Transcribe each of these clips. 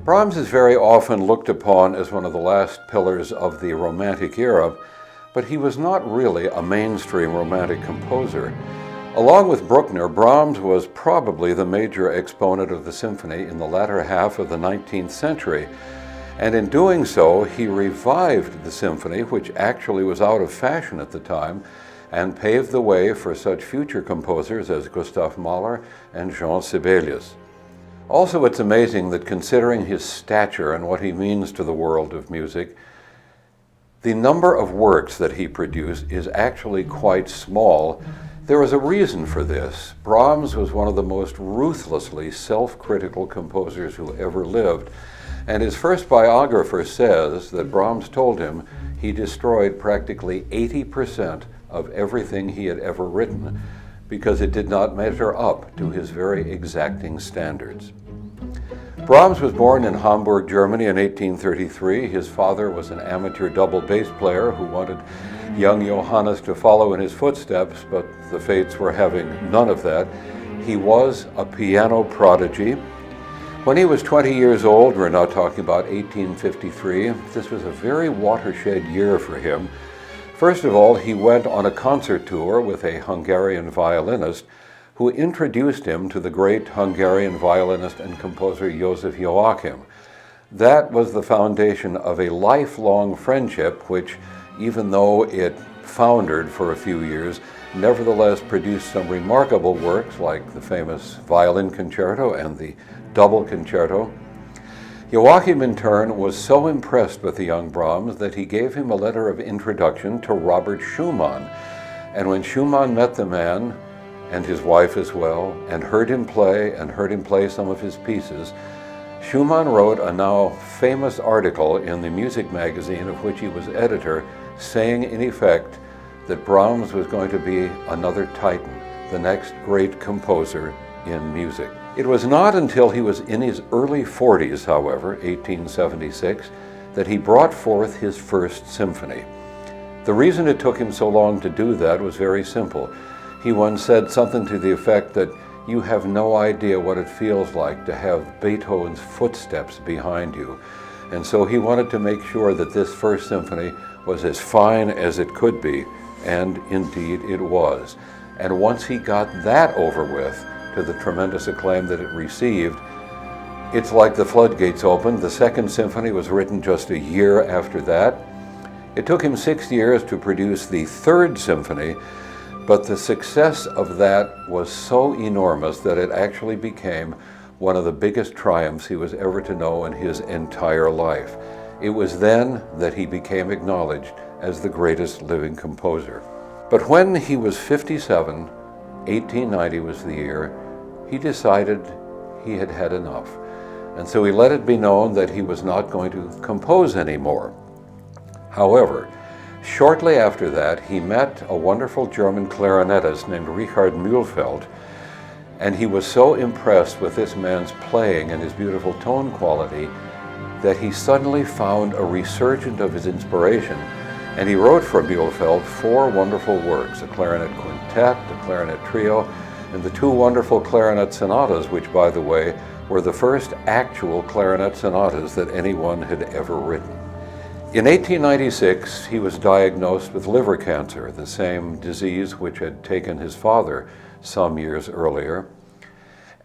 Brahms is very often looked upon as one of the last pillars of the Romantic era, but he was not really a mainstream Romantic composer. Along with Bruckner, Brahms was probably the major exponent of the symphony in the latter half of the 19th century. And in doing so, he revived the symphony, which actually was out of fashion at the time, and paved the way for such future composers as Gustav Mahler and Jean Sibelius. Also, it's amazing that considering his stature and what he means to the world of music, the number of works that he produced is actually quite small. There was a reason for this. Brahms was one of the most ruthlessly self-critical composers who ever lived, and his first biographer says that Brahms told him he destroyed practically 80% of everything he had ever written because it did not measure up to his very exacting standards. Brahms was born in Hamburg, Germany in 1833. His father was an amateur double bass player who wanted young Johannes to follow in his footsteps, but the fates were having none of that. He was a piano prodigy. When he was 20 years old, we're now talking about 1853, this was a very watershed year for him. First of all, he went on a concert tour with a Hungarian violinist who introduced him to the great Hungarian violinist and composer József Joachim. That was the foundation of a lifelong friendship, which, even though it foundered for a few years, nevertheless produced some remarkable works like the famous Violin Concerto and the Double Concerto. Joachim, in turn, was so impressed with the young Brahms that he gave him a letter of introduction to Robert Schumann. And when Schumann met the man, and his wife as well, and heard him play some of his pieces, Schumann wrote a now famous article in the music magazine of which he was editor, saying in effect that Brahms was going to be another titan, the next great composer in music. It was not until he was in his early 40s, however, 1876, that he brought forth his first symphony. The reason it took him so long to do that was very simple. He once said something to the effect that you have no idea what it feels like to have Beethoven's footsteps behind you. And so he wanted to make sure that this first symphony was as fine as it could be, and indeed it was. And once he got that over with, to the tremendous acclaim that it received, it's like the floodgates opened. The second symphony was written just a year after that. It took him 6 years to produce the third symphony, but the success of that was so enormous that it actually became one of the biggest triumphs he was ever to know in his entire life. It was then that he became acknowledged as the greatest living composer. But when he was 57, 1890 was the year, he decided he had had enough. And so he let it be known that he was not going to compose anymore. However, shortly after that, he met a wonderful German clarinetist named Richard Mühlfeld, and he was so impressed with this man's playing and his beautiful tone quality that he suddenly found a resurgence of his inspiration, and he wrote for Mühlfeld 4 wonderful works, a clarinet quintet, a clarinet trio, and the 2 wonderful clarinet sonatas, which, by the way, were the first actual clarinet sonatas that anyone had ever written. In 1896, he was diagnosed with liver cancer, the same disease which had taken his father some years earlier.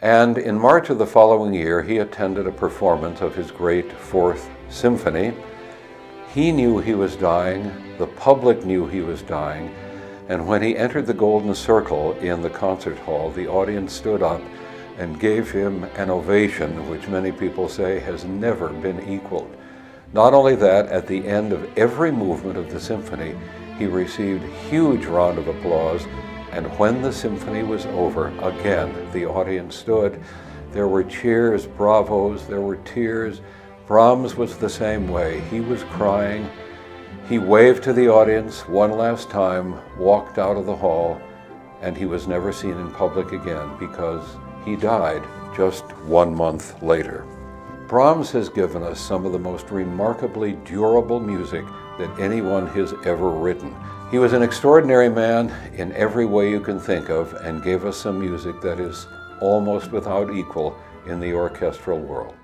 And in March of the following year, he attended a performance of his great Fourth Symphony. He knew he was dying, the public knew he was dying, and when he entered the Golden Circle in the concert hall, the audience stood up and gave him an ovation, which many people say has never been equaled. Not only that, at the end of every movement of the symphony, he received a huge round of applause, and when the symphony was over, again, the audience stood. There were cheers, bravos, there were tears. Brahms was the same way. He was crying. He waved to the audience one last time, walked out of the hall, and he was never seen in public again because he died just 1 month later. Brahms has given us some of the most remarkably durable music that anyone has ever written. He was an extraordinary man in every way you can think of, and gave us some music that is almost without equal in the orchestral world.